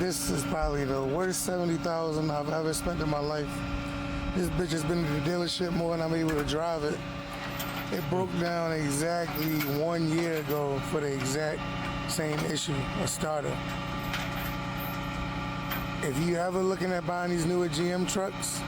This is probably the worst $70,000 I've ever spent in my life. This bitch has been to the dealership more than I'm able to drive it. It broke down exactly 1 year ago for the exact same issue, a starter. If you ever looking at buying these newer GM trucks,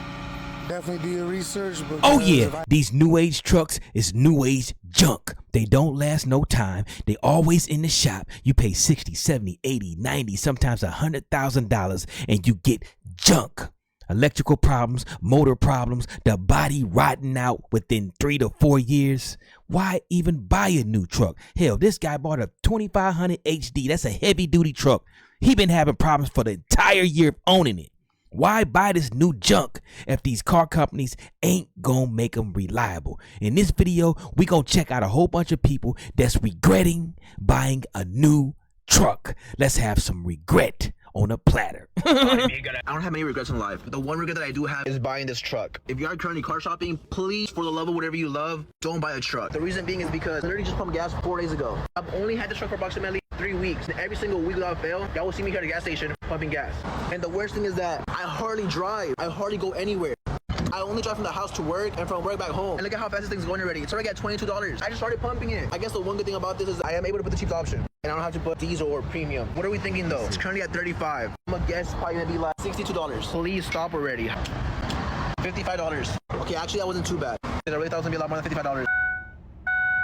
definitely do your research. Oh yeah, these new age trucks is new age junk. They don't last no time. They always in the shop. You pay 60, 70, 80, 90, sometimes $100,000 and you get junk. Electrical problems, motor problems, the body rotting out within 3 to 4 years. Why even buy a new truck? Hell, this guy bought a 2500 HD. That's a heavy duty truck. He been having problems for the entire year of owning it. Why buy this new junk if these car companies ain't gonna make them reliable? In this video, we gonna check out a whole bunch of people that's regretting buying a new truck. Let's have some regret on a platter. I don't have many regrets in life. The one regret that I do have is buying this truck. If you are currently car shopping, please, for the love of whatever you love, don't buy a truck. The reason being is because I literally just pumped gas 4 days ago. I've only had this truck for approximately 3 weeks. And every single week without fail, y'all will see me here at the gas station pumping gas. And the worst thing is that I hardly drive. I hardly go anywhere. I only drive from the house to work and from work back home. And look at how fast this thing's going already. It's already at $22. I just started pumping it. I guess the one good thing about this is I am able to put the cheapest option. And I don't have to put diesel or premium. What are we thinking though? It's currently at 35. I'm gonna guess it's probably gonna be like $62. Please stop already. $55. Okay, actually that wasn't too bad. I really thought it was gonna be a lot more than $55.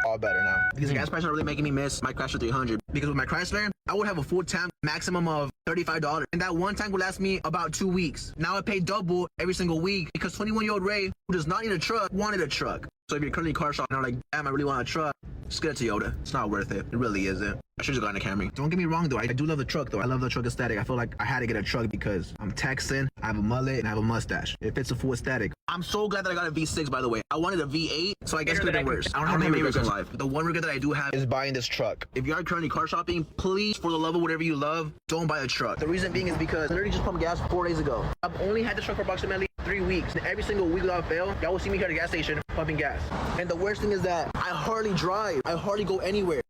All better now. Because the gas prices are really making me miss my Chrysler 300. Because with my Chrysler, I would have a full tank maximum of $35. And that one tank would last me about 2 weeks. Now I pay double every single week because 21-year-old Ray, who does not need a truck, wanted a truck. So if you're currently car shopping and are like, damn, I really want a truck, just get a Toyota. It's not worth it. It really isn't. I should just got in a Camry. Don't get me wrong though, I do love the truck though. I love the truck aesthetic. I feel like I had to get a truck because I'm Texan, I have a mullet, and I have a mustache. It fits a full aesthetic. I'm so glad that I got a V6 by the way. I wanted a V8, so I guess it could have been worse. I don't have many regrets in life. The one regret that I do have is buying this truck. If you are currently car shopping, please, for the love of whatever you love, don't buy a truck. The reason being is because I literally just pumped gas 4 days ago. I've only had this truck for approximately 3 weeks. And every single week without fail, y'all will see me here at the gas station pumping gas. And the worst thing is that I hardly drive. I hardly go anywhere.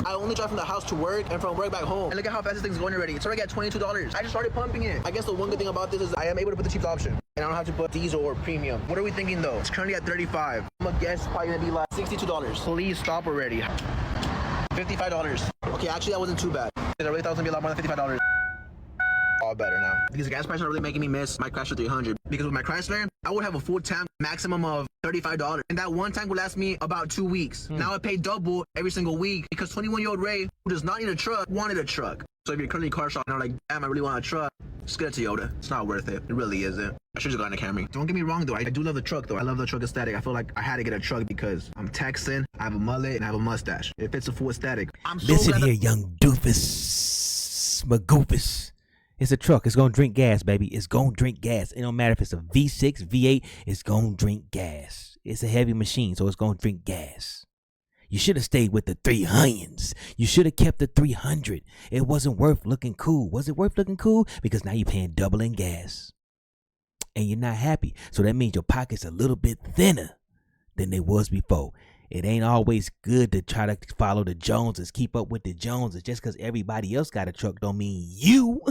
I only drive from the house to work and from work back home. And look at how fast this thing's going already. It's already at $22. I just started pumping it. I guess the one good thing about this is I am able to put the cheapest option. And I don't have to put diesel or premium. What are we thinking though? It's currently at 35. I'm gonna guess it's probably gonna be like $62. Please stop already. $55. Okay, actually that wasn't too bad. I really thought it was gonna be a lot more than $55. All better now. Because the gas prices are really making me miss my Chrysler 300. Because with my Chrysler, I would have a full tank maximum of $35. And that one tank would last me about 2 weeks. Now I pay double every single week because 21-year-old Ray, who does not need a truck, wanted a truck. So if you're currently car shopping and are like, damn, I really want a truck, just get a Toyota. It's not worth it. It really isn't. I should just got in a Camry. Don't get me wrong though, I do love the truck though. I love the truck aesthetic. I feel like I had to get a truck because I'm Texan, I have a mullet, and I have a mustache. It fits a full aesthetic. I'm so Listen here, young doofus, magoofus. It's a truck. It's going to drink gas, baby. It's going to drink gas. It don't matter if it's a V6, V8. It's going to drink gas. It's a heavy machine, so it's going to drink gas. You should have stayed with the 300s. You should have kept the 300. It wasn't worth looking cool. Was it worth looking cool? Because now you're paying double in gas. And you're not happy. So that means your pocket's a little bit thinner than they was before. It ain't always good to try to follow the Joneses, keep up with the Joneses. Just because everybody else got a truck don't mean you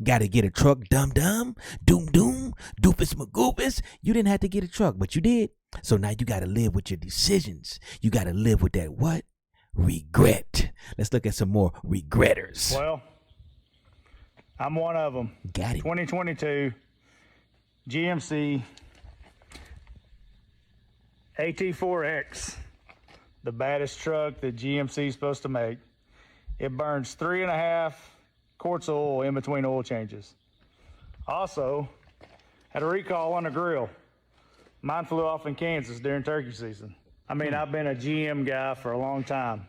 got to get a truck, dum-dum, doom-doom, doofus-magoofus. You didn't have to get a truck, but you did. So now you got to live with your decisions. You got to live with that what? Regret. Let's look at some more regretters. Well, I'm one of them. Got it. 2022 GMC AT4X, the baddest truck that GMC is supposed to make. It burns 3.5 quarts of oil in between oil changes. Also, had a recall on the grill. Mine flew off in Kansas during turkey season. I mean, I've been a GM guy for a long time.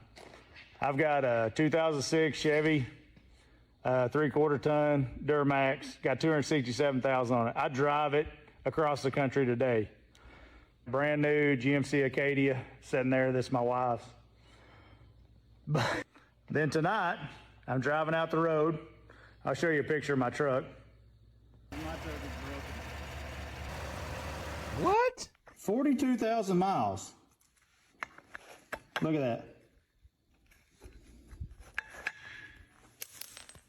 I've got a 2006 Chevy, 3/4 ton Duramax, got 267,000 on it. I drive it across the country today. Brand new GMC Acadia sitting there. This is my wife's. But then tonight, I'm driving out the road. I'll show you a picture of my truck. What? 42,000 miles. Look at that.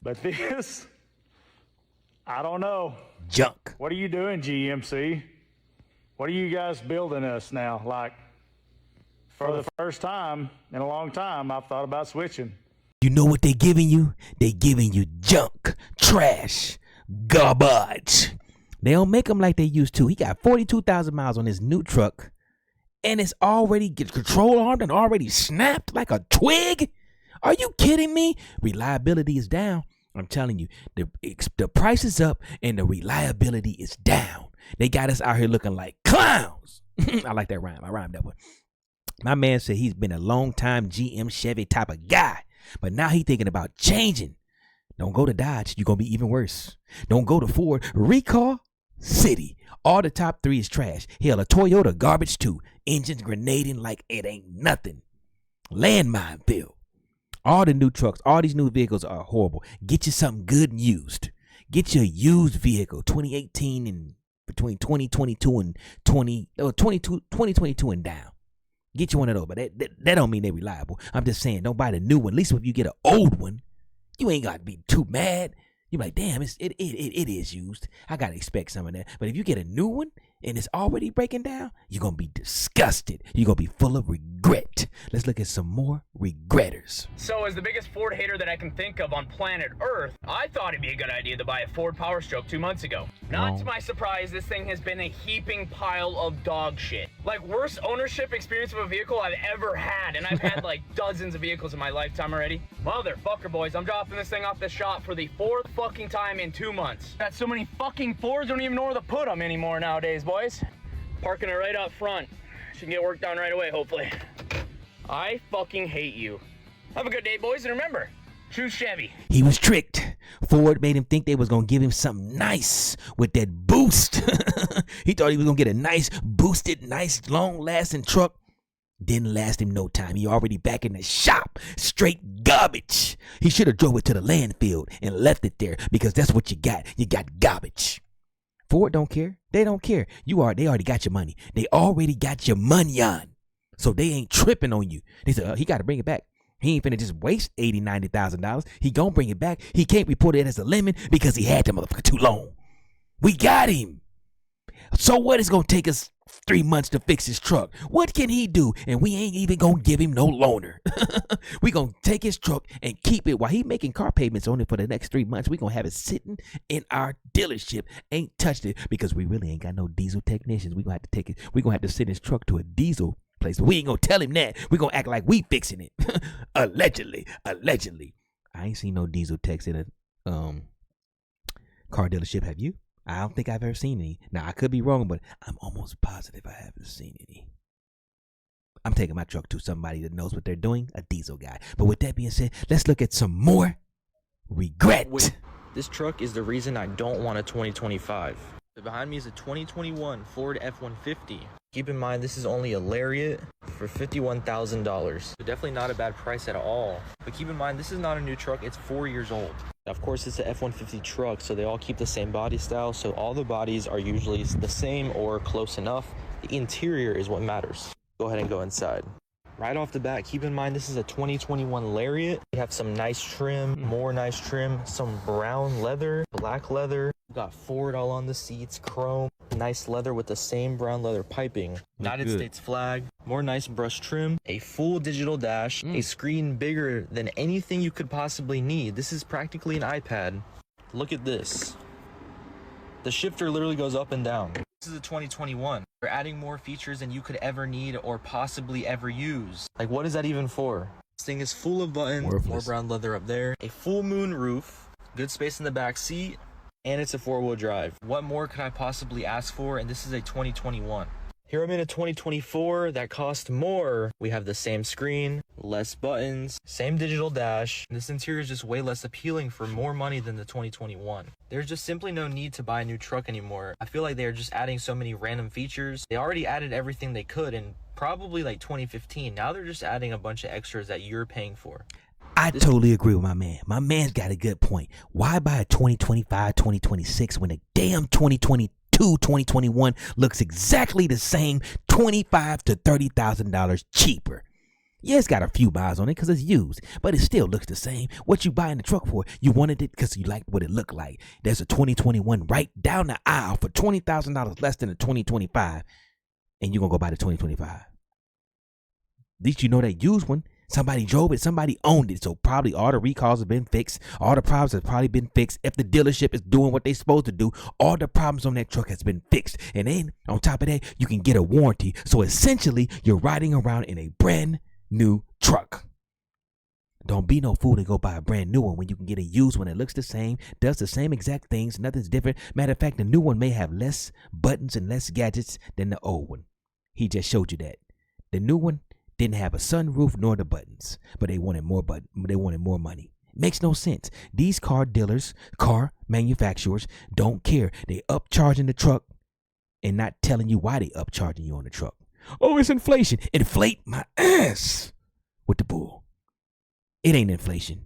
But this I don't know. Junk. What are you doing, GMC? What are you guys building us now? Like, for the first time in a long time, I've thought about switching. You know what they giving you? They giving you junk, trash, garbage. They don't make them like they used to. He got 42,000 miles on his new truck, and it's already control armed and already snapped like a twig. Are you kidding me? Reliability is down. I'm telling you, the price is up and the reliability is down. They got us out here looking like clowns. I like that rhyme. I rhymed that one. My man said he's been a long time GM Chevy type of guy, but now he's thinking about changing. Don't go to Dodge. You're going to be even worse. Don't go to Ford. Recall City. All the top 3 is trash. Hell, a Toyota garbage too. Engines grenading like it ain't nothing. Landmine field. All the new trucks, all these new vehicles are horrible. Get you something good and used. Get you a used vehicle, 2018 and between 2022 and 2022 and down. Get you one of those, but that don't mean they're reliable. I'm just saying, don't buy the new one. At least if you get an old one, you ain't got to be too mad. You're like, damn, it is used. I got to expect some of that. But if you get a new one and it's already breaking down, you're going to be disgusted. You're going to be full of regret. Let's look at some more regretters. So as the biggest Ford hater that I can think of on planet Earth, I thought it'd be a good idea to buy a Ford Power Stroke 2 months ago. Not to my surprise, this thing has been a heaping pile of dog shit. Like, worst ownership experience of a vehicle I've ever had, and I've had like dozens of vehicles in my lifetime already. Motherfucker, boys, I'm dropping this thing off the shop for the 4th fucking time in 2 months. Got so many fucking Fords, don't even know where to put them anymore nowadays, boys. Parking it right up front. Should get work done right away, hopefully. I fucking hate you. Have a good day, boys, and remember, choose Chevy. He was tricked. Ford made him think they was going to give him something nice with that boost. He thought he was going to get a nice, boosted, nice, long-lasting truck. Didn't last him no time. He already back in the shop. Straight garbage. He should have drove it to the landfill and left it there because that's what you got. You got garbage. Ford don't care. They don't care. They already got your money. They already got your money on. So they ain't tripping on you. They said, he got to bring it back. He ain't finna just waste $80,000, $90,000. He gonna bring it back. He can't report it as a lemon because he had that motherfucker too long. We got him. So what is gonna take us 3 months to fix his truck? What can he do? And we ain't even gonna give him no loaner. We gonna take his truck and keep it while he making car payments on it for the next 3 months. We gonna have it sitting in our dealership. Ain't touched it because we really ain't got no diesel technicians. We gonna have to take it. We gonna have to send his truck to a diesel place. But we ain't gonna tell him that. We gonna act like we fixing it. Allegedly. I ain't seen no diesel techs in a car dealership. Have you? I don't think I've ever seen any. Now, I could be wrong, but I'm almost positive I haven't seen any. I'm taking my truck to somebody that knows what they're doing, a diesel guy. But with that being said, let's look at some more regret. This truck is the reason I don't want a 2025. Behind me is a 2021 Ford F-150. Keep in mind, this is only a Lariat for $51,000. So definitely not a bad price at all. But keep in mind, this is not a new truck. It's 4 years old. Of course, it's an F-150 truck, so they all keep the same body style. So all the bodies are usually the same or close enough. The interior is what matters. Go ahead and go inside. Right off the bat, keep in mind this is a 2021 Lariat. We have some nice trim, more nice trim, some brown leather, black leather. We've got Ford all on the seats, chrome, nice leather with the same brown leather piping. United States flag, more nice brush trim, a full digital dash, a screen bigger than anything you could possibly need. This is practically an iPad. Look at this. The shifter literally goes up and down. This is a 2021. They're adding more features than you could ever need or possibly ever use. Like, what is that even for? This thing is full of buttons, more brown leather up there, a full moon roof, good space in the back seat, and it's a 4-wheel drive. What more could I possibly ask for? And this is a 2021. Here I'm in a 2024 that cost more. We have the same screen, less buttons, same digital dash. This interior is just way less appealing for more money than the 2021. There's just simply no need to buy a new truck anymore. I feel like they're just adding so many random features. They already added everything they could in probably like 2015. Now they're just adding a bunch of extras that you're paying for. I totally agree with my man. My man's got a good point. Why buy a 2025, 2026 when a damn 2022, 2021 looks exactly the same, $25,000 to $30,000 cheaper? Yeah, it's got a few miles on it because it's used, but it still looks the same. What you buying the truck for? You wanted it because you liked what it looked like. There's a 2021 right down the aisle for $20,000 less than a 2025, and you're going to go buy the 2025. At least you know that used one. Somebody drove it, somebody owned it, so probably all the recalls have been fixed. All the problems have probably been fixed. If the dealership is doing what they're supposed to do, all the problems on that truck has been fixed. And then, on top of that, you can get a warranty. So essentially, you're riding around in a brand new truck. Don't be no fool to go buy a brand new one when you can get a used one that looks the same, does the same exact things, nothing's different. Matter of fact, the new one may have less buttons and less gadgets than the old one. He just showed you that. The new one didn't have a sunroof nor the buttons, but they wanted more money. Makes no sense. These car dealers, car manufacturers don't care. They upcharging the truck and not telling you why they upcharging you on the truck. Oh, it's inflation. Inflate my ass with the bull. It ain't inflation.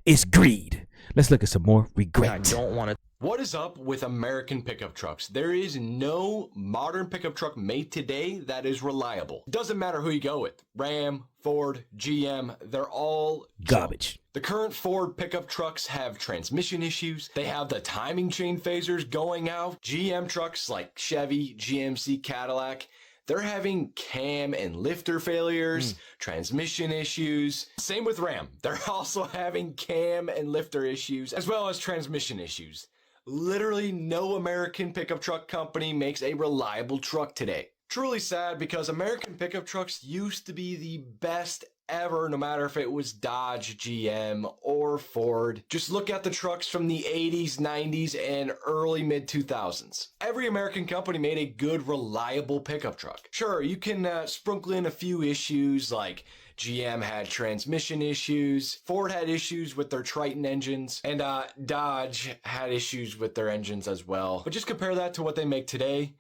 It's greed. Let's look at some more regret. I don't want to. What is up with American pickup trucks? There is no modern pickup truck made today that is reliable. Doesn't matter who you go with. Ram, Ford, GM, they're all garbage. The current Ford pickup trucks have transmission issues. They have the timing chain phasers going out. GM trucks like Chevy, GMC, Cadillac, they're having cam and lifter failures, transmission issues. Same with Ram. They're also having cam and lifter issues, as well as transmission issues. Literally no American pickup truck company makes a reliable truck today. Truly sad because American pickup trucks used to be the best ever, no matter if it was Dodge, GM, or Ford. Just look at the trucks from the 80s, 90s, and early mid-2000s. Every American company made a good, reliable pickup truck. Sure, you can sprinkle in a few issues like GM had transmission issues, Ford had issues with their Triton engines, and Dodge had issues with their engines as well. But just compare that to what they make today.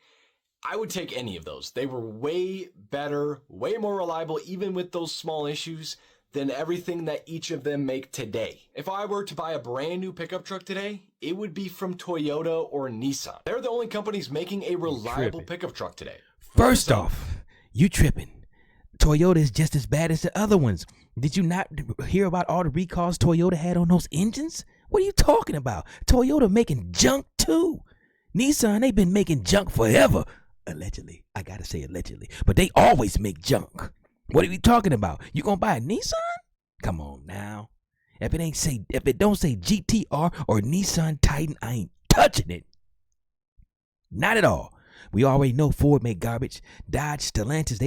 I would take any of those. They were way better, way more reliable, even with those small issues, than everything that each of them make today. If I were to buy a brand new pickup truck today, it would be from Toyota or Nissan. They're the only companies making a reliable pickup truck today. First off, you tripping. Toyota is just as bad as the other ones. Did you not hear about all the recalls Toyota had on those engines? What are you talking about? Toyota making junk too. Nissan, they've been making junk forever. Allegedly. I gotta say allegedly. But they always make junk. What are we talking about? You gonna buy a Nissan? Come on now. If it don't say GTR or Nissan Titan, I ain't touching it. Not at all. We already know Ford make garbage. Dodge, Stellantis,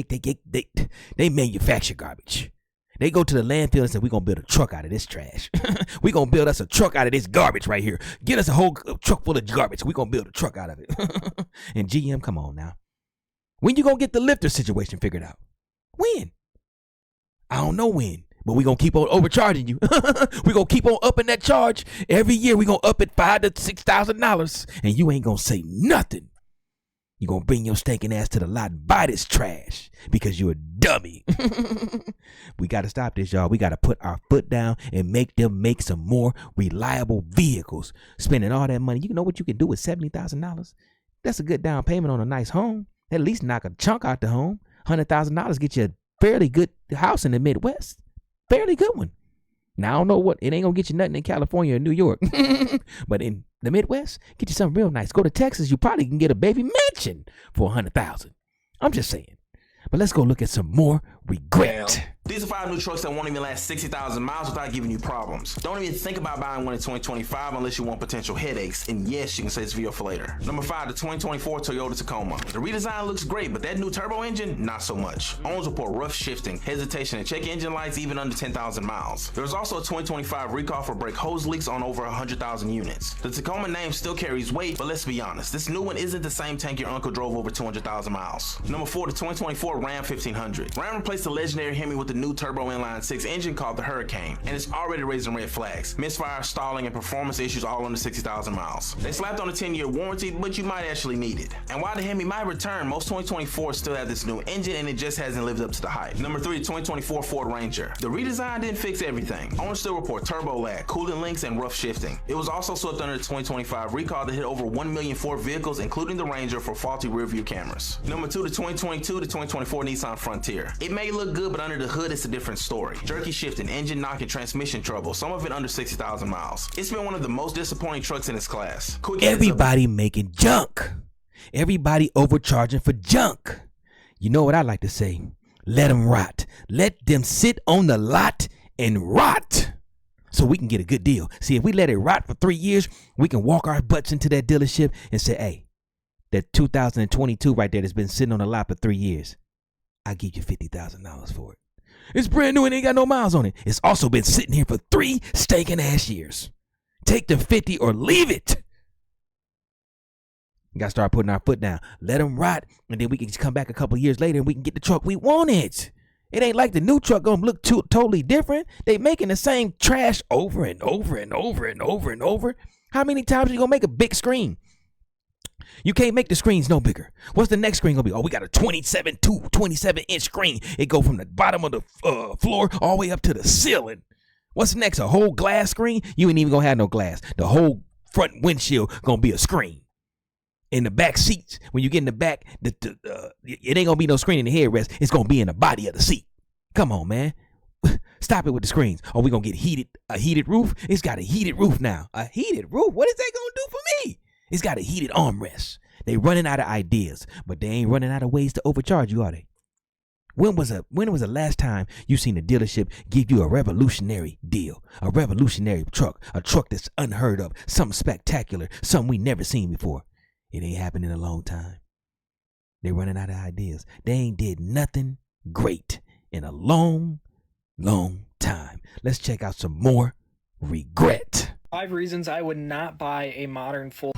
they manufacture garbage. They go to the landfill and say, we're going to build a truck out of this trash. We're going to build us a truck out of this garbage right here. Get us a whole truck full of garbage. We're going to build a truck out of it. And GM, come on now. When you going to get the lifter situation figured out? When? I don't know when. But we're going to keep on overcharging you. We're going to keep on upping that charge. Every year we're going to up it $5,000 to $6,000. And you ain't going to say nothing. You're going to bring your stinking ass to the lot and buy this trash because you're a dummy. We got to stop this, y'all. We got to put our foot down and make them make some more reliable vehicles. Spending all that money. You know what you can do with $70,000? That's a good down payment on a nice home. At least knock a chunk out the home. $100,000 get you a fairly good house in the Midwest. Fairly good one. Now, I don't know what. It ain't going to get you nothing in California or New York. But in the Midwest, get you something real nice. Go to Texas, you probably can get a baby mansion for $100,000. I'm just saying. But let's go look at some more regret. These are 5 new trucks that won't even last 60,000 miles without giving you problems. Don't even think about buying one in 2025 unless you want potential headaches. And yes, you can say this video for later. Number 5, the 2024 Toyota Tacoma. The redesign looks great, but that new turbo engine, not so much. Owners report rough shifting, hesitation, and check engine lights even under 10,000 miles. There's also a 2025 recall for brake hose leaks on over 100,000 units. The Tacoma name still carries weight, but let's be honest, this new one isn't the same tank your uncle drove over 200,000 miles. Number 4, the 2024 Ram 1500. Ram replaced the legendary Hemi with the new turbo inline-6 engine called the Hurricane, and it's already raising red flags. Misfire, stalling, and performance issues all under 60,000 miles. They slapped on a 10-year warranty, but you might actually need it. And while the Hemi might return, most 2024s still have this new engine, and it just hasn't lived up to the hype. Number 3, 2024 Ford Ranger. The redesign didn't fix everything. Owners still report turbo lag, coolant leaks, and rough shifting. It was also swept under the 2025 recall that hit over 1 million Ford vehicles, including the Ranger, for faulty rear view cameras. Number 2, the 2022 to 2024 Nissan Frontier. It may look good, but under the hood, hood, it's a different story. Jerky shifting, engine knocking, transmission trouble, some of it under 60,000 miles. It's been one of the most disappointing trucks in its class. Quick heads up. Everybody making junk. Everybody overcharging for junk. You know what I like to say? Let them rot. Let them sit on the lot and rot so we can get a good deal. See, if we let it rot for 3 years, we can walk our butts into that dealership and say, hey, that 2022 right there that's been sitting on the lot for 3 years, I'll give you $50,000 for it. It's brand new and ain't got no miles on it. It's also been sitting here for 3 stinking ass years. Take the 50 or leave it. We got to start putting our foot down. Let them rot, and then we can just come back a couple years later and we can get the truck we wanted. It ain't like the new truck gonna look totally different. They making the same trash over and over and over and over and over. How many times are you gonna make a big screen? You can't make the screens no bigger. What's the next screen gonna be? Oh, we got a 27-inch screen. It go from the bottom of the floor all the way up to the ceiling. What's next? A whole glass screen? You ain't even gonna have no glass. The whole front windshield gonna be a screen. In the back seats, when you get in the back, it ain't gonna be no screen in the headrest. It's gonna be in the body of the seat. Come on, man. Stop it with the screens. Are we gonna get a heated roof? It's got a heated roof now. A heated roof? What is that gonna do for me? It's got a heated armrest. They running out of ideas, but they ain't running out of ways to overcharge you, are they? When was the last time you seen a dealership give you a revolutionary deal, a revolutionary truck, a truck that's unheard of, something spectacular, something we never seen before? It ain't happened in a long time. They're running out of ideas. They ain't did nothing great in a long, long time. Let's check out some more regret. 5 reasons I would not buy a modern full.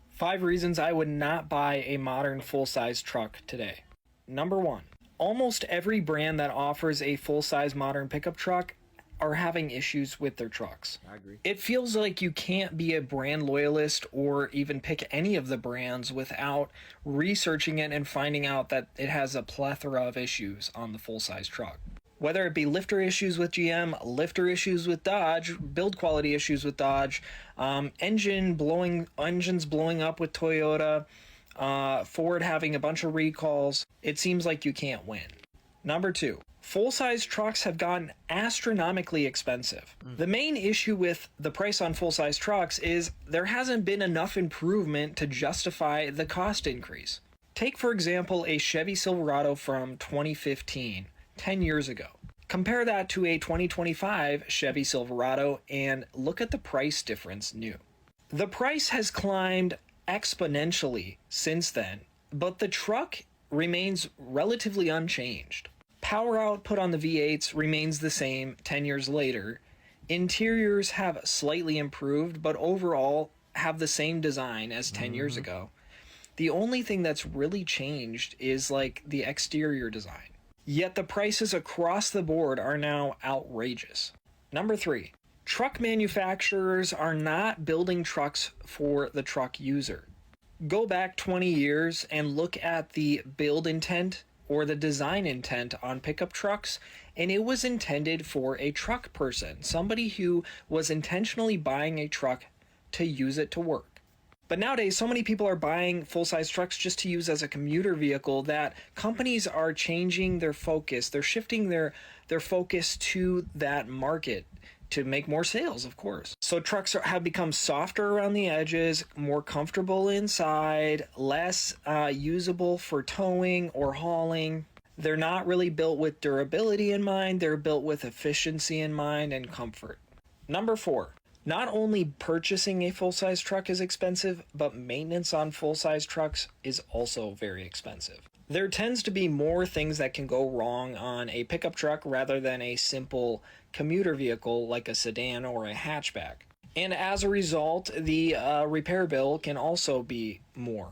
5 reasons I would not buy a modern full-size truck today. Number 1, almost every brand that offers a full-size modern pickup truck are having issues with their trucks. I agree. It feels like you can't be a brand loyalist or even pick any of the brands without researching it and finding out that it has a plethora of issues on the full-size truck. Whether it be lifter issues with GM, lifter issues with Dodge, build quality issues with Dodge, engines blowing up with Toyota, Ford having a bunch of recalls, it seems like you can't win. Number 2, full-size trucks have gotten astronomically expensive. The main issue with the price on full-size trucks is there hasn't been enough improvement to justify the cost increase. Take, for example, a Chevy Silverado from 2015, 10 years ago. Compare that to a 2025 Chevy Silverado and look at the price difference new. The price has climbed exponentially since then, but the truck remains relatively unchanged. Power output on the V8s remains the same 10 years later. Interiors have slightly improved, but overall have the same design as 10 years ago. The only thing that's really changed is like the exterior design. Yet the prices across the board are now outrageous. Number 3, truck manufacturers are not building trucks for the truck user. Go back 20 years and look at the build intent or the design intent on pickup trucks, and it was intended for a truck person, somebody who was intentionally buying a truck to use it to work. But nowadays, so many people are buying full-size trucks just to use as a commuter vehicle that companies are changing their focus. They're shifting their focus to that market to make more sales, of course. So trucks have become softer around the edges, more comfortable inside, less usable for towing or hauling. They're not really built with durability in mind. They're built with efficiency in mind and comfort. Number 4. Not only purchasing a full-size truck is expensive, but maintenance on full-size trucks is also very expensive. There tends to be more things that can go wrong on a pickup truck rather than a simple commuter vehicle like a sedan or a hatchback. And as a result, the repair bill can also be more.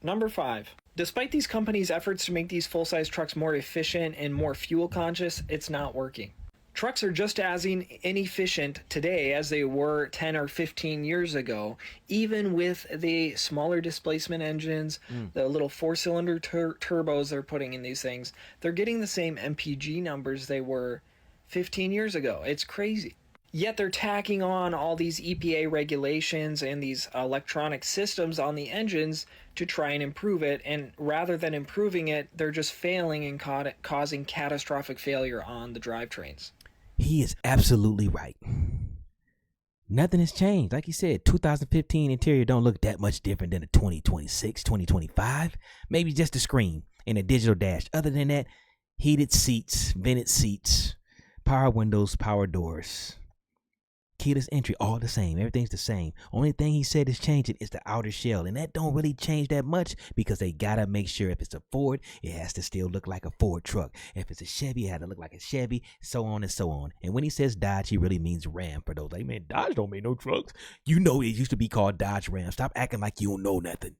Number 5. Despite these companies' efforts to make these full-size trucks more efficient and more fuel conscious, it's not working. Trucks are just as inefficient today as they were 10 or 15 years ago, even with the smaller displacement engines, the little 4-cylinder turbos they're putting in these things. They're getting the same MPG numbers they were 15 years ago. It's crazy. Yet they're tacking on all these EPA regulations and these electronic systems on the engines to try and improve it. And rather than improving it, they're just failing and causing catastrophic failure on the drivetrains. He is absolutely right. Nothing has changed. Like you said, 2015 interior don't look that much different than a 2026, 2025. Maybe just the screen and a digital dash. Other than that, heated seats, vented seats, power windows, power doors, keyless entry, all the same. Everything's the same. Only thing he said is changing is the outer shell, and that don't really change that much because they gotta make sure if it's a Ford, it has to still look like a Ford truck. If it's a Chevy, it has to look like a Chevy, so on and so on. And when he says Dodge, he really means Ram. For those like, man, Dodge don't make no trucks. You know it used to be called Dodge Ram. Stop acting like you don't know nothing.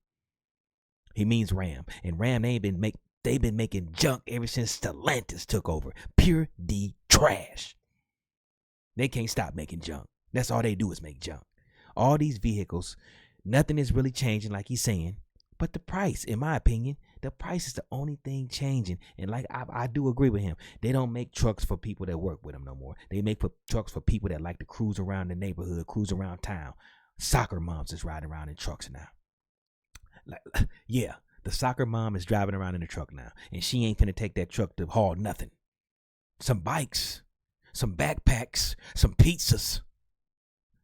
He means Ram, and Ram they've been making junk ever since Stellantis took over. Pure D trash. They can't stop making junk. That's all they do is make junk. All these vehicles, nothing is really changing like he's saying. But the price, in my opinion, the price is the only thing changing. And like I do agree with him. They don't make trucks for people that work with them no more. They make trucks for people that like to cruise around the neighborhood, cruise around town. Soccer moms is riding around in trucks now. Like, yeah, the soccer mom is driving around in a truck now. And she ain't finna take that truck to haul nothing. Some bikes, some backpacks, some pizzas,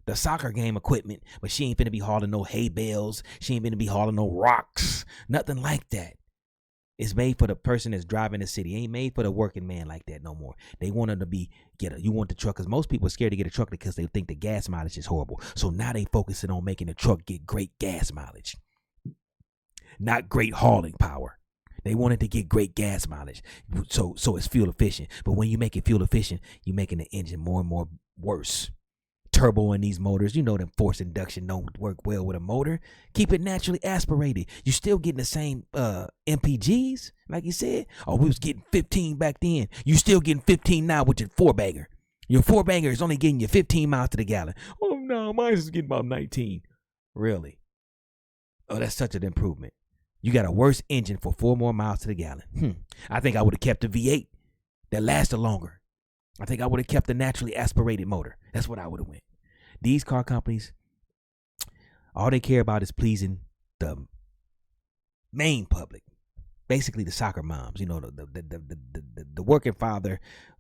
the soccer game equipment, but she ain't finna be hauling no hay bales. She ain't finna be hauling no rocks. Nothing like that. It's made for the person that's driving the city. It ain't made for the working man like that no more. They want them to you want the truck, because most people are scared to get a truck because they think the gas mileage is horrible. So now they focusing on making the truck get great gas mileage, not great hauling power. They wanted to get great gas mileage, so it's fuel efficient. But when you make it fuel efficient, you're making the engine more and more worse. Turbo in these motors, you know them forced induction don't work well with a motor. Keep it naturally aspirated. You still getting the same MPGs, like you said. Oh, we was getting 15 back then. You still getting 15 now with your 4-banger. Your 4-banger is only getting you 15 miles to the gallon. Oh no, mine is getting about 19. Really? Oh, that's such an improvement. You got a worse engine for 4 more miles to the gallon. I think I would have kept the V8 that lasted longer. I think I would have kept the naturally aspirated motor. That's what I would have went. These car companies, all they care about is pleasing the main public, basically the soccer moms. You know, the working father,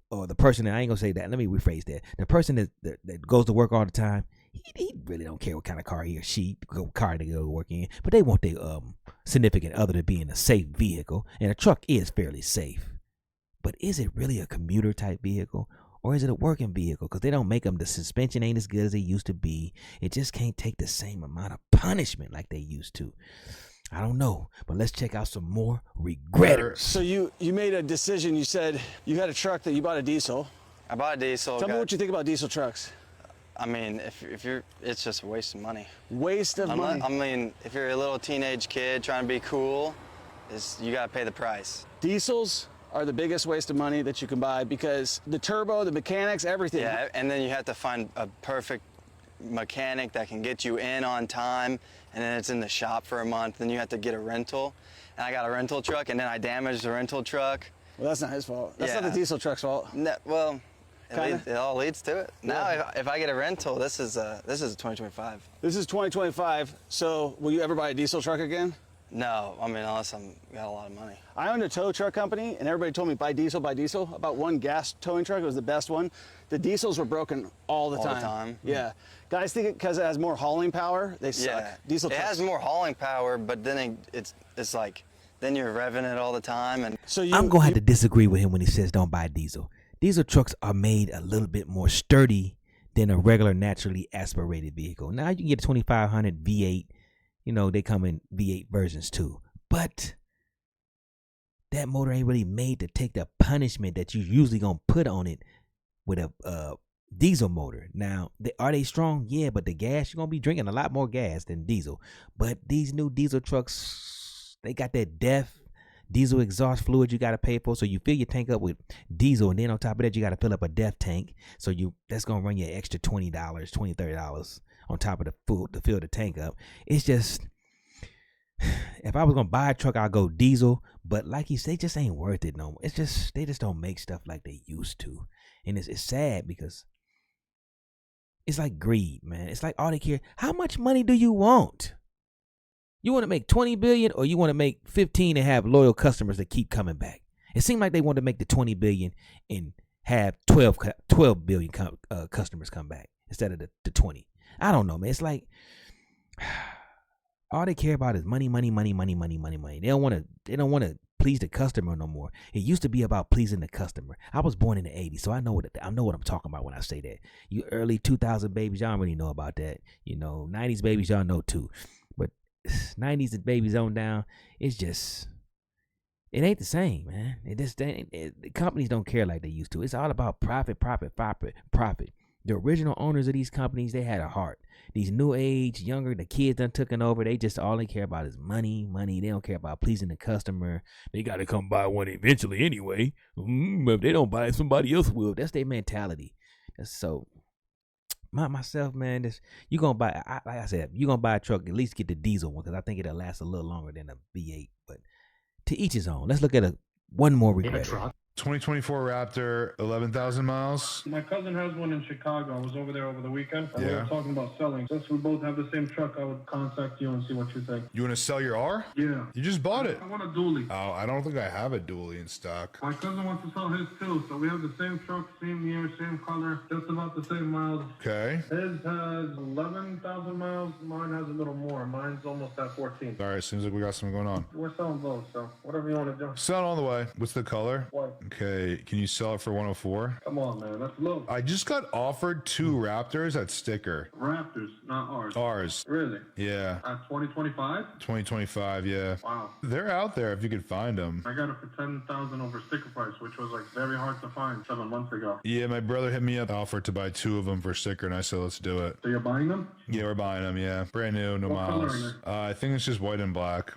or the person that, I ain't gonna say that. Let me rephrase that. The person that goes to work all the time. He really don't care what kind of car he or she car they go to work in, but they want their significant other to be in a safe vehicle, and a truck is fairly safe. But is it really a commuter type vehicle, or is it a working vehicle? Because they don't make them. The suspension ain't as good as they used to be. It just can't take the same amount of punishment like they used to. I don't know, but let's check out some more regretters. So you made a decision. You said you had a truck that you bought a diesel. I bought a diesel. Tell me what you think about diesel trucks. I mean, if you're, it's just a waste of money. Waste of money. I mean, if you're a little teenage kid trying to be cool, you gotta pay the price. Diesels are the biggest waste of money that you can buy because the turbo, the mechanics, everything. Yeah, and then you have to find a perfect mechanic that can get you in on time, and then it's in the shop for a month, then you have to get a rental. And I got a rental truck, and then I damaged the rental truck. Well, that's not his fault. That's Yeah. not the diesel truck's fault. No, well, Kinda. it all leads to it. Yeah. Now, if I get a rental, this is a 2025. This is 2025, so will you ever buy a diesel truck again? No, I mean, unless I'm got a lot of money. I owned a tow truck company, and everybody told me buy diesel, buy diesel. About one gas towing truck, it was the best one. The diesels were broken all the time. Yeah. Guys think because it has more hauling power, they suck. Yeah. Diesel it trucks. has more hauling power, but then it's like, then you're revving it all the time. And So I'm going to have to disagree with him when he says don't buy diesel. Diesel trucks are made a little bit more sturdy than a regular naturally aspirated vehicle. Now you can get a 2500 V8. You know, they come in V8 versions too. But that motor ain't really made to take the punishment that you usually going to put on it with a diesel motor. Now, are they strong? Yeah, but the gas, you're going to be drinking a lot more gas than diesel. But these new diesel trucks, they got that diesel exhaust fluid you got to pay for. So you fill your tank up with diesel, and then on top of that, you got to fill up a DEF tank. So that's going to run you an extra $20, $30 on top of the food to fill the tank up. It's just, if I was going to buy a truck, I'll go diesel. But like you say, just ain't worth it no more. It's just, they just don't make stuff like they used to. And it's sad because It's like greed, man. It's like all they care. How much money do you want? You want to make 20 billion or you want to make 15 and have loyal customers that keep coming back? It seemed like they wanted to make the 20 billion and have 12 billion customers come back instead of the 20. I don't know, man. It's like all they care about is money, money, money, money, money, money, money. They don't want to please the customer no more. It used to be about pleasing the customer. I was born in the 80s, so I know what I'm talking about when I say that. You early 2000 babies, y'all don't really know about that. 90s babies, y'all know too. But 90s babies on down, it's just, it ain't the same, man. The companies don't care like they used to. It's all about profit, profit, profit, profit. The original owners of these companies, they had a heart. These new age, younger, the kids done taken over. They just all they care about is money, money. They don't care about pleasing the customer. They got to come buy one eventually anyway. If they don't buy it, somebody else will. That's their mentality. So, myself, man, you gonna buy. Like I said, you gonna buy a truck. At least get the diesel one because I think it'll last a little longer than a V8. But to each his own. Let's look at one more regret. 2024 Raptor, 11,000 miles. My cousin has one in Chicago. I was over there over the weekend, and we Yeah. were talking about selling. Since we both have the same truck, I would contact you and see what you think. You want to sell your R? Yeah. You just bought it. I want a dually. Oh, I don't think I have a dually in stock. My cousin wants to sell his too, so we have the same truck, same year, same color, just about the same miles. Okay. His has 11,000 miles. Mine has a little more. Mine's almost at 14. All right, seems like we got something going on. We're selling both, so whatever you want to do. Selling all the way. What's the color? White. Okay, can you sell it for 104? Come on, man. That's low. I just got offered 2 Raptors at sticker. Raptors, not ours. Ours. Really? Yeah. At 2025? 2025, yeah. Wow. They're out there if you could find them. I got it for 10,000 over sticker price, which was like very hard to find 7 months ago. Yeah, my brother hit me up, offered to buy 2 of them for sticker, and I said, let's do it. So you're buying them? Yeah, we're buying them, yeah. Brand new, no What color miles. I think it's just white and black.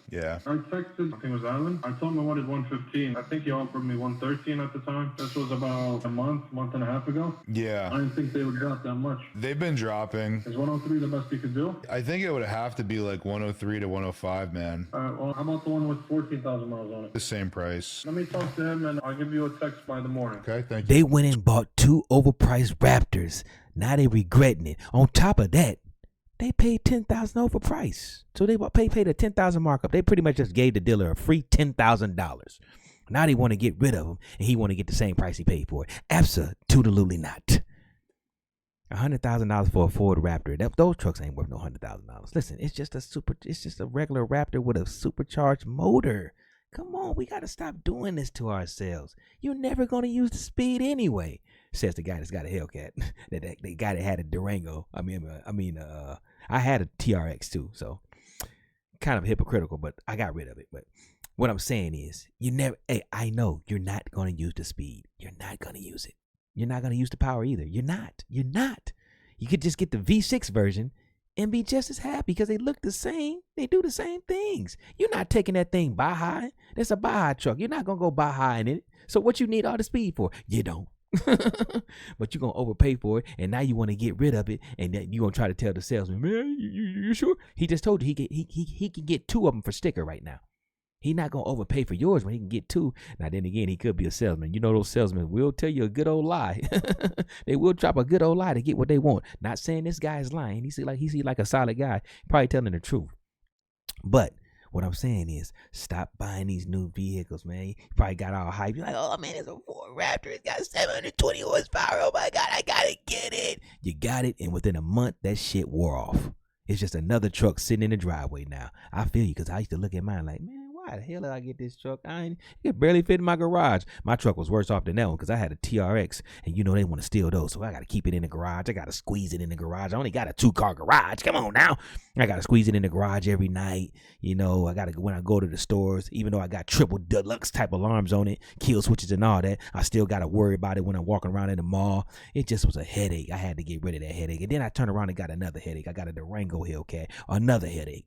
Yeah. I texted, I think it was Alan. I told him I wanted 115. I think he offered me 113 at the time. This was about a month and a half ago. Yeah. I didn't think they would drop that much. They've been dropping. Is 103 the best you could do? I think it would have to be like 103 to 105, man. Well, how about the one with 14,000 miles on it? The same price. Let me talk to him and I'll give you a text by the morning. Okay, thank you. They went and bought 2 overpriced Raptors. Now they regretting it. On top of that, they paid $10,000 overprice. So they paid a $10,000 markup. They pretty much just gave the dealer a free $10,000. Now they want to get rid of him, and he want to get the same price he paid for it. Absolutely not. $100,000 for a Ford Raptor. Those trucks ain't worth no $100,000. Listen, it's just a regular Raptor with a supercharged motor. Come on, we got to stop doing this to ourselves. You're never going to use the speed anyway, says the guy that's got a Hellcat. the guy that had a Durango. I had a TRX too, so kind of hypocritical, but I got rid of it. But what I'm saying is, I know you're not going to use the speed. You're not going to use it. You're not going to use the power either. You're not. You could just get the V6 version and be just as happy because they look the same. They do the same things. You're not taking that thing Baja. That's a Baja truck. You're not going to go Baja in it. So what you need all the speed for? You don't. But you're going to overpay for it, and now you want to get rid of it, and then you're going to try to tell the salesman, man, you sure? He just told you he can get 2 of them for sticker right now. He's not going to overpay for yours when he can get 2. Now, then again, he could be a salesman. You know, those salesmen will tell you a good old lie. They will drop a good old lie to get what they want. Not saying this guy is lying. He see like a solid guy, probably telling the truth. But what I'm saying is, stop buying these new vehicles, man. You probably got all hype. You're like, oh, man, it's a Ford Raptor. It's got 720 horsepower. Oh, my God, I got to get it. You got it, and within a month, that shit wore off. It's just another truck sitting in the driveway now. I feel you because I used to look at mine like, man, why the hell did I get this truck? It barely fit in my garage. My truck was worse off than that one because I had a TRX, and you know they want to steal those, so I got to keep it in the garage. I got to squeeze it in the garage. I only got a 2-car garage. Come on now. I got to squeeze it in the garage every night. You know, I got to, when I go to the stores, even though I got triple deluxe type alarms on it, kill switches and all that, I still got to worry about it when I'm walking around in the mall. It just was a headache. I had to get rid of that headache. And then I turned around and got another headache. I got a Durango Hellcat, another headache.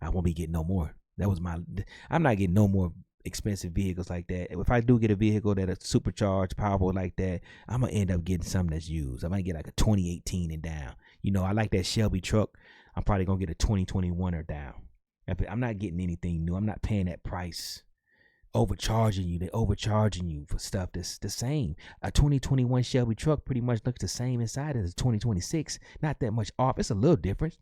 I won't be getting no more. I'm not getting no more expensive vehicles like that. If I do get a vehicle that is supercharged, powerful like that, I'm going to end up getting something that's used. I might get like a 2018 and down. You know, I like that Shelby truck. I'm probably going to get a 2021 or down. I'm not getting anything new. I'm not paying that price overcharging you. They overcharging you for stuff that's the same. A 2021 Shelby truck pretty much looks the same inside as a 2026. Not that much off. It's a little different.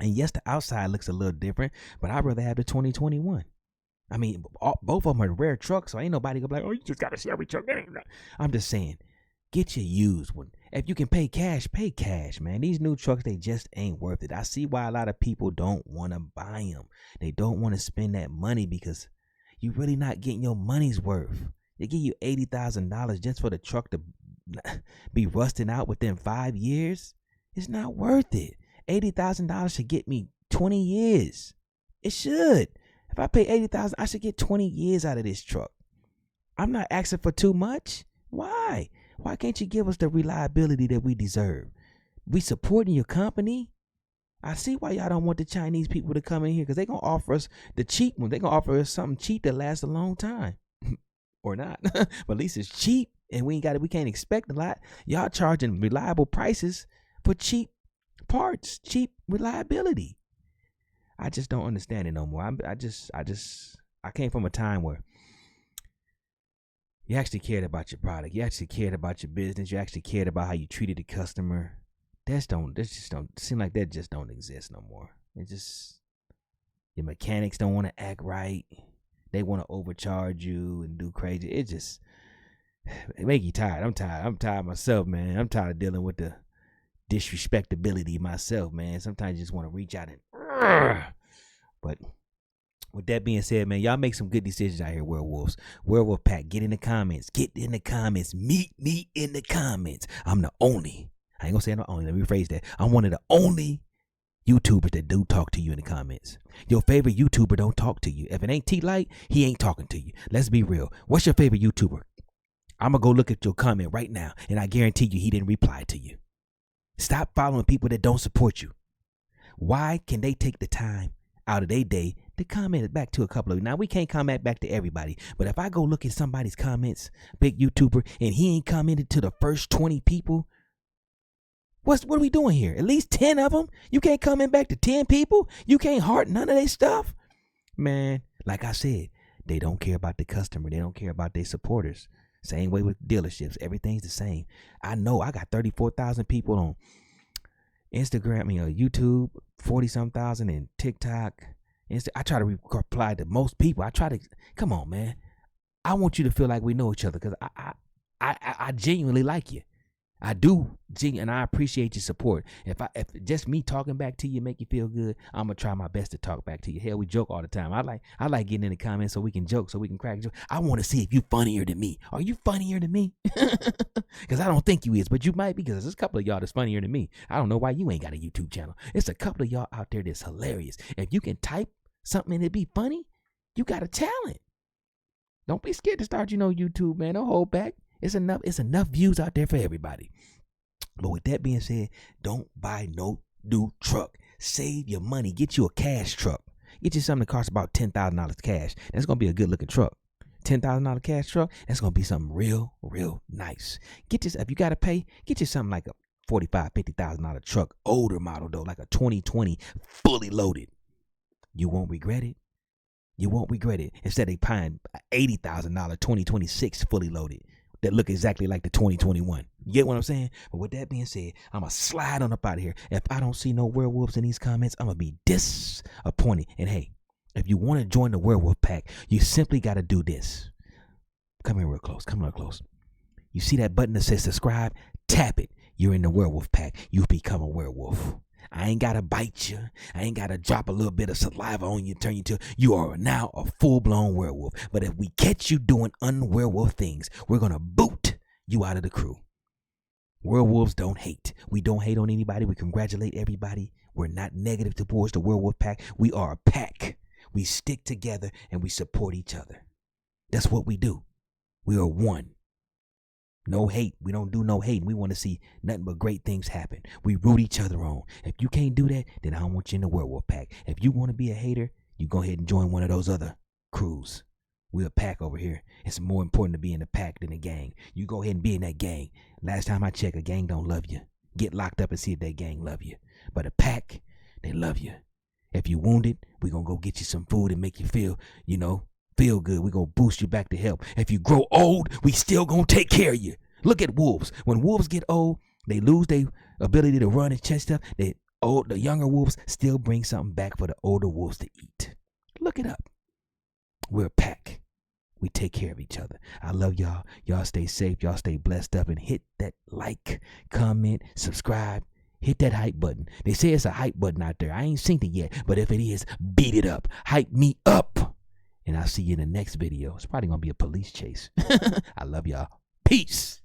And yes, the outside looks a little different, but I'd rather have the 2021. I mean, both of them are rare trucks, so ain't nobody gonna be like, oh, you just got a Shelby truck. I'm just saying, get your used one. If you can pay cash, man. These new trucks, they just ain't worth it. I see why a lot of people don't want to buy them. They don't want to spend that money because you're really not getting your money's worth. They give you $80,000 just for the truck to be rusting out within 5 years. It's not worth it. $80,000 should get me 20 years. It should. If I pay $80,000, I should get 20 years out of this truck. I'm not asking for too much. Why? Why can't you give us the reliability that we deserve? We supporting your company. I see why y'all don't want the Chinese people to come in here because they're going to offer us the cheap one. They're going to offer us something cheap that lasts a long time. Or not. But at least it's cheap and we can't expect a lot. Y'all charging reliable prices for cheap parts, cheap reliability. I just don't understand it no more. I came from a time where you actually cared about your product. You actually cared about your business. You actually cared about how you treated the customer. That just don't seem like that just don't exist no more. It just, your mechanics don't want to act right. They want to overcharge you and do crazy. It make you tired. I'm tired myself, man. I'm tired of dealing with the disrespectability myself, man. Sometimes you just want to reach out and but with that being said, man, y'all make some good decisions out here, werewolves. Werewolf Pack, get in the comments. Get in the comments. Meet me in the comments. I'm the only, I ain't gonna say I'm the only, let me rephrase that. I'm one of the only YouTubers that do talk to you in the comments. Your favorite YouTuber don't talk to you. If it ain't T-Light, he ain't talking to you. Let's be real. What's your favorite YouTuber? I'm gonna go look at your comment right now, and I guarantee you he didn't reply to you. Stop following people that don't support you. Why can they take the time out of their day to comment back to a couple of you? Now, we can't comment back to everybody, but if I go look at somebody's comments, big YouTuber, and he ain't commented to the first 20 people, what are we doing here? At least 10 of them? You can't comment back to 10 people? You can't heart none of their stuff? Man, like I said, they don't care about the customer. They don't care about their supporters. Same way with dealerships. Everything's the same. I know I got 34,000 people on Instagram, YouTube, 40-some thousand, and TikTok. I try to reply to most people. Come on, man. I want you to feel like we know each other because I genuinely like you. I do, and I appreciate your support. If just me talking back to you make you feel good, I'm gonna try my best to talk back to you. Hell, we joke all the time. I like getting in the comments so we can joke, so we can crack jokes. I want to see if you funnier than me. Are you funnier than me? Because I don't think you is, but you might be, because there's a couple of y'all that's funnier than me. I don't know why you ain't got a YouTube channel. It's a couple of y'all out there that's hilarious. If you can type something and it be funny, you got a talent. Don't be scared to start, YouTube, man. Don't hold back. It's enough views out there for everybody. But with that being said, don't buy no new truck. Save your money. Get you a cash truck. Get you something that costs about $10,000 cash. That's going to be a good looking truck. $10,000 cash truck, that's going to be something real, real nice. If you got to pay, get you something like a $45,000, $50,000 truck. Older model though, like a 2020 fully loaded. You won't regret it. You won't regret it. Instead of paying $80,000 2026 fully loaded that look exactly like the 2021. You get what I'm saying? But with that being said, I'm going to slide on up out of here. If I don't see no werewolves in these comments, I'm going to be disappointed. And hey, if you want to join the werewolf pack, you simply got to do this. Come here real close. Come real close. You see that button that says subscribe? Tap it. You're in the werewolf pack. You become a werewolf. I ain't got to bite you. I ain't got to drop a little bit of saliva on you, turn you to. You are now a full-blown werewolf. But if we catch you doing unwerewolf things, we're going to boot you out of the crew. Werewolves don't hate. We don't hate on anybody. We congratulate everybody. We're not negative towards the werewolf pack. We are a pack. We stick together and we support each other. That's what we do. We are one. No hate. We don't do no hate. We want to see nothing but great things happen. We root each other on. If you can't do that, then I don't want you in the werewolf pack. If you want to be a hater, you go ahead and join one of those other crews. We're a pack over here. It's more important to be in a pack than a gang. You go ahead and be in that gang. Last time I checked, a gang don't love you. Get locked up and see if that gang love you. But a pack, they love you. If you wounded, we're going to go get you some food and make you feel, feel good. We're going to boost you back to health. If you grow old, we still going to take care of you. Look at wolves. When wolves get old, they lose their ability to run and chase stuff. The younger wolves still bring something back for the older wolves to eat. Look it up. We're a pack. We take care of each other. I love y'all. Y'all stay safe. Y'all stay blessed up, and hit that like, comment, subscribe. Hit that hype button. They say it's a hype button out there. I ain't seen it yet, but if it is, beat it up. Hype me up. And I'll see you in the next video. It's probably going to be a police chase. I love y'all. Peace.